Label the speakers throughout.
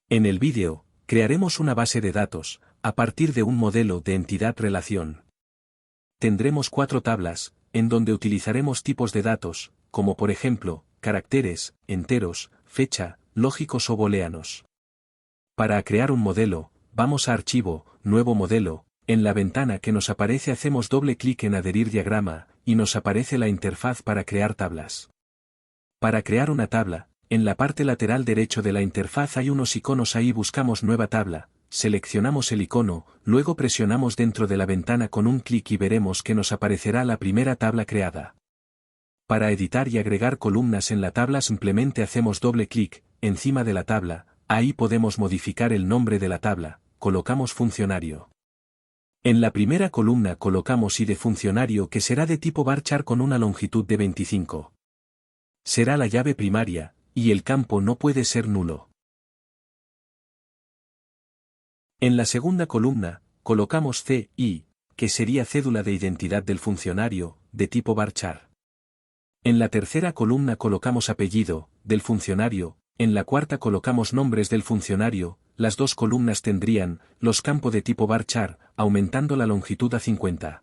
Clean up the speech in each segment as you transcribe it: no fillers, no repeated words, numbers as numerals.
Speaker 1: En el vídeo, crearemos una base de datos, a partir de un modelo de entidad-relación. Tendremos 4 tablas, en donde utilizaremos tipos de datos, como por ejemplo, caracteres, enteros, fecha, lógicos o booleanos. Para crear un modelo, vamos a Archivo, Nuevo modelo, en la ventana que nos aparece hacemos doble clic en Adherir diagrama, y nos aparece la interfaz para crear tablas. Para crear una tabla, en la parte lateral derecho de la interfaz hay unos iconos, ahí buscamos Nueva tabla, seleccionamos el icono, luego presionamos dentro de la ventana con un clic y veremos que nos aparecerá la primera tabla creada. Para editar y agregar columnas en la tabla simplemente hacemos doble clic, encima de la tabla, ahí podemos modificar el nombre de la tabla, colocamos funcionario. En la primera columna colocamos ID funcionario que será de tipo varchar con una longitud de 25. Será la llave primaria, y el campo no puede ser nulo. En la segunda columna, colocamos CI, que sería cédula de identidad del funcionario, de tipo varchar. En la tercera columna colocamos apellido, del funcionario, en la cuarta colocamos nombres del funcionario, las dos columnas tendrían, los campos de tipo varchar, aumentando la longitud a 50.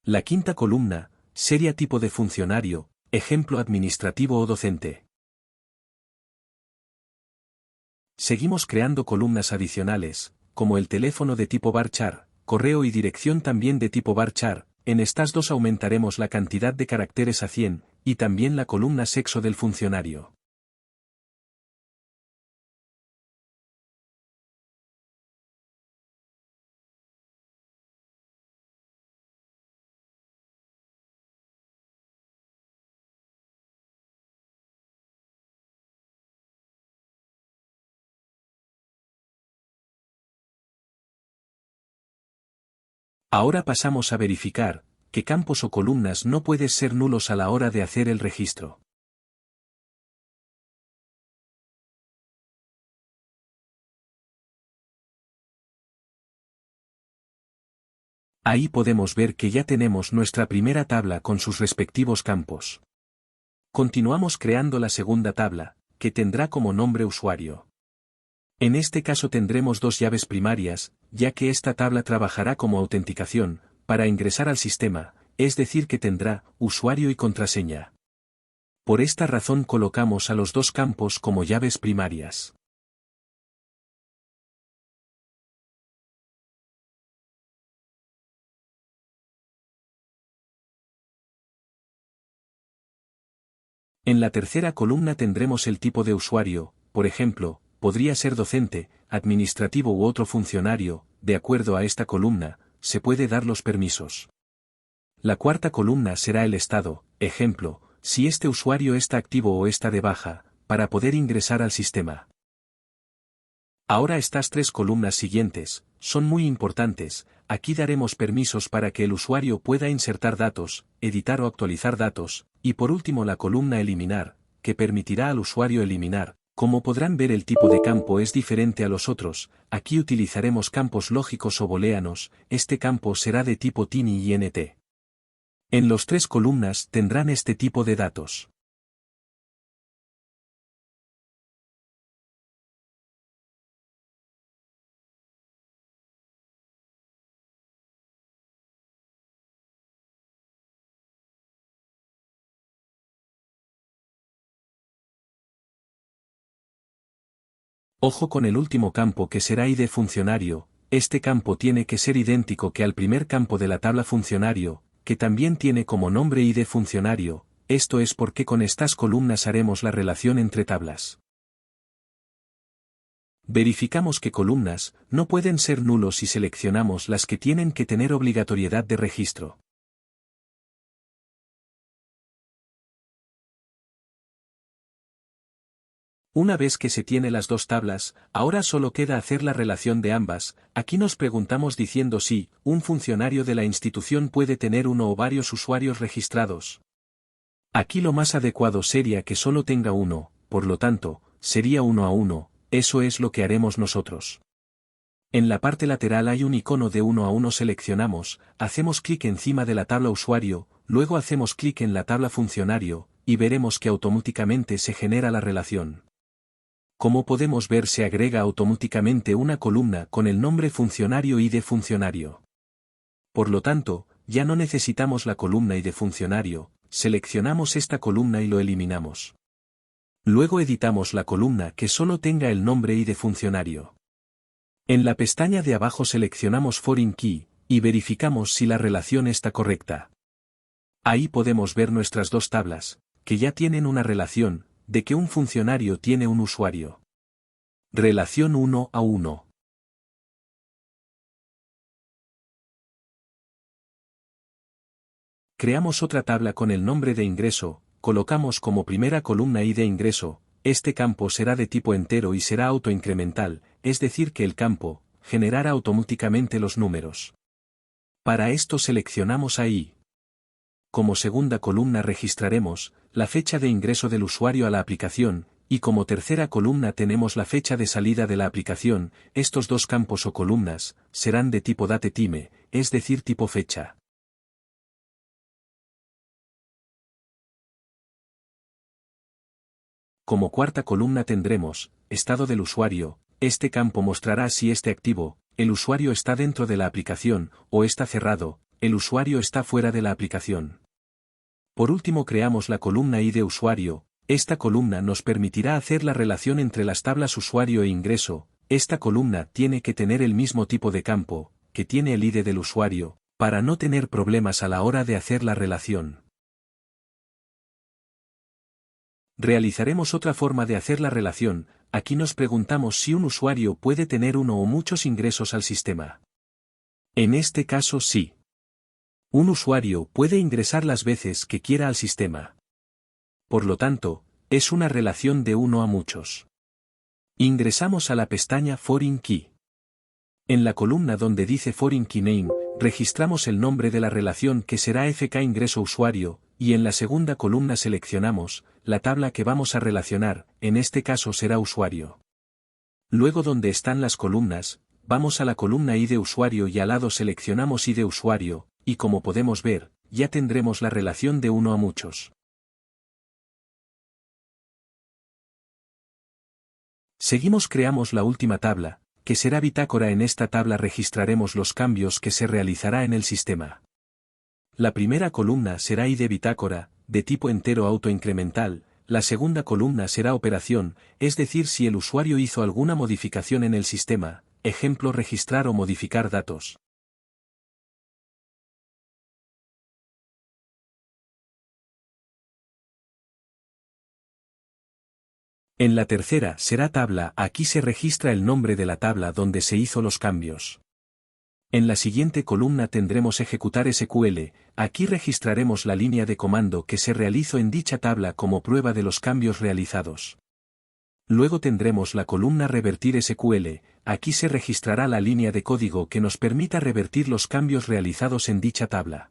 Speaker 1: La quinta columna, sería tipo de funcionario, ejemplo administrativo o docente. Seguimos creando columnas adicionales, como el teléfono de tipo varchar, correo y dirección también de tipo varchar, en estas dos aumentaremos la cantidad de caracteres a 100, y también la columna sexo del funcionario. Ahora pasamos a verificar, que campos o columnas no pueden ser nulos a la hora de hacer el registro. Ahí podemos ver que ya tenemos nuestra primera tabla con sus respectivos campos. Continuamos creando la segunda tabla, que tendrá como nombre usuario. En este caso tendremos 2 llaves primarias, ya que esta tabla trabajará como autenticación, para ingresar al sistema, es decir que tendrá usuario y contraseña. Por esta razón colocamos a los 2 campos como llaves primarias. En la tercera columna tendremos el tipo de usuario, por ejemplo, podría ser docente, administrativo u otro funcionario, de acuerdo a esta columna, se puede dar los permisos. La cuarta columna será el estado, ejemplo, si este usuario está activo o está de baja, para poder ingresar al sistema. Ahora estas 3 columnas siguientes, son muy importantes, aquí daremos permisos para que el usuario pueda insertar datos, editar o actualizar datos, y por último la columna eliminar, que permitirá al usuario eliminar. Como podrán ver el tipo de campo es diferente a los otros, aquí utilizaremos campos lógicos o booleanos, este campo será de tipo tiny y int. En los 3 columnas tendrán este tipo de datos. Ojo con el último campo que será ID funcionario, este campo tiene que ser idéntico que al primer campo de la tabla funcionario, que también tiene como nombre ID funcionario, esto es porque con estas columnas haremos la relación entre tablas. Verificamos que columnas no pueden ser nulos y seleccionamos las que tienen que tener obligatoriedad de registro. Una vez que se tiene las 2 tablas, ahora solo queda hacer la relación de ambas, aquí nos preguntamos diciendo si, un funcionario de la institución puede tener uno o varios usuarios registrados. Aquí lo más adecuado sería que solo tenga uno, por lo tanto, sería 1 a 1, eso es lo que haremos nosotros. En la parte lateral hay un icono de 1 a 1, seleccionamos, hacemos clic encima de la tabla usuario, luego hacemos clic en la tabla funcionario, y veremos que automáticamente se genera la relación. Como podemos ver, se agrega automáticamente una columna con el nombre funcionario y de funcionario. Por lo tanto, ya no necesitamos la columna y de funcionario, seleccionamos esta columna y lo eliminamos. Luego editamos la columna que solo tenga el nombre y de funcionario. En la pestaña de abajo seleccionamos Foreign Key, y verificamos si la relación está correcta. Ahí podemos ver nuestras dos tablas, que ya tienen una relación, de que un funcionario tiene un usuario. Relación 1 a 1. Creamos otra tabla con el nombre de ingreso, colocamos como primera columna ID ingreso, este campo será de tipo entero y será autoincremental, es decir que el campo, generará automáticamente los números. Para esto seleccionamos ahí. Como segunda columna registraremos, la fecha de ingreso del usuario a la aplicación, y como tercera columna tenemos la fecha de salida de la aplicación, estos dos campos o columnas, serán de tipo datetime, es decir tipo fecha. Como cuarta columna tendremos, estado del usuario, este campo mostrará si esté activo, el usuario está dentro de la aplicación, o está cerrado, el usuario está fuera de la aplicación. Por último creamos la columna ID usuario, esta columna nos permitirá hacer la relación entre las tablas usuario e ingreso, esta columna tiene que tener el mismo tipo de campo, que tiene el ID del usuario, para no tener problemas a la hora de hacer la relación. Realizaremos otra forma de hacer la relación, aquí nos preguntamos si un usuario puede tener uno o muchos ingresos al sistema. En este caso sí. Un usuario puede ingresar las veces que quiera al sistema. Por lo tanto, es una relación de uno a muchos. Ingresamos a la pestaña Foreign Key. En la columna donde dice Foreign Key Name, registramos el nombre de la relación que será FK ingreso usuario, y en la segunda columna seleccionamos la tabla que vamos a relacionar, en este caso será usuario. Luego donde están las columnas, vamos a la columna ID usuario y al lado seleccionamos ID usuario, y como podemos ver, ya tendremos la relación de uno a muchos. Seguimos creamos la última tabla, que será bitácora. En esta tabla registraremos los cambios que se realizará en el sistema. La primera columna será ID bitácora, de tipo entero autoincremental, la segunda columna será operación, es decir si el usuario hizo alguna modificación en el sistema, ejemplo registrar o modificar datos. En la tercera será tabla, aquí se registra el nombre de la tabla donde se hizo los cambios. En la siguiente columna tendremos ejecutar SQL, aquí registraremos la línea de comando que se realizó en dicha tabla como prueba de los cambios realizados. Luego tendremos la columna revertir SQL, aquí se registrará la línea de código que nos permita revertir los cambios realizados en dicha tabla.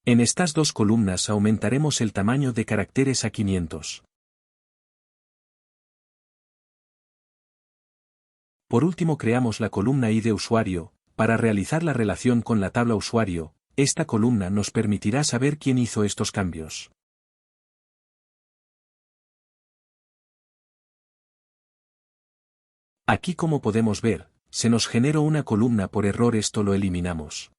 Speaker 1: En estas dos columnas aumentaremos el tamaño de caracteres a 500. Por último creamos la columna ID usuario, para realizar la relación con la tabla usuario, esta columna nos permitirá saber quién hizo estos cambios. Aquí como podemos ver, se nos generó una columna por error, esto lo eliminamos.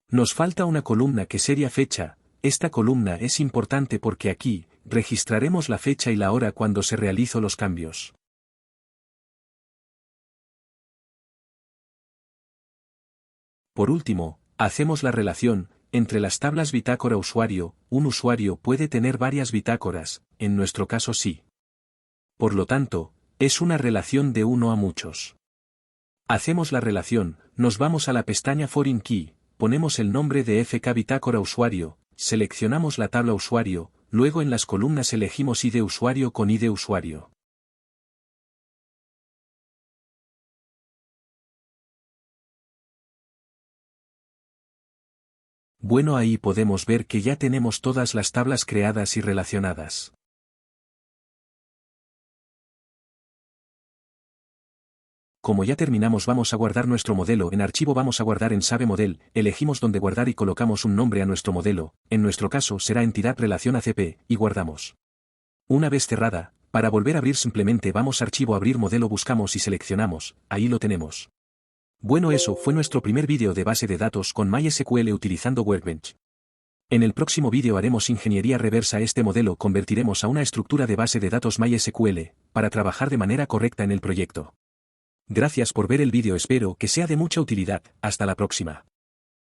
Speaker 1: Nos falta una columna que sería fecha, esta columna es importante porque aquí, registraremos la fecha y la hora cuando se realizó los cambios. Por último, hacemos la relación entre las tablas bitácora usuario, un usuario puede tener varias bitácoras, en nuestro caso sí. Por lo tanto, es una relación de uno a muchos. Hacemos la relación, nos vamos a la pestaña Foreign Key, ponemos el nombre de FK bitácora usuario, seleccionamos la tabla usuario, luego en las columnas elegimos ID usuario con ID usuario. Bueno, ahí podemos ver que ya tenemos todas las tablas creadas y relacionadas. Como ya terminamos vamos a guardar nuestro modelo en archivo vamos a guardar en Save Model, elegimos dónde guardar y colocamos un nombre a nuestro modelo, en nuestro caso será entidad relación ACP, y guardamos. Una vez cerrada, para volver a abrir simplemente vamos a archivo abrir modelo buscamos y seleccionamos, ahí lo tenemos. Bueno, eso fue nuestro primer vídeo de base de datos con MySQL utilizando Workbench. En el próximo vídeo haremos ingeniería reversa. Este modelo convertiremos a una estructura de base de datos MySQL, para trabajar de manera correcta en el proyecto. Gracias por ver el vídeo, espero que sea de mucha utilidad, hasta la próxima.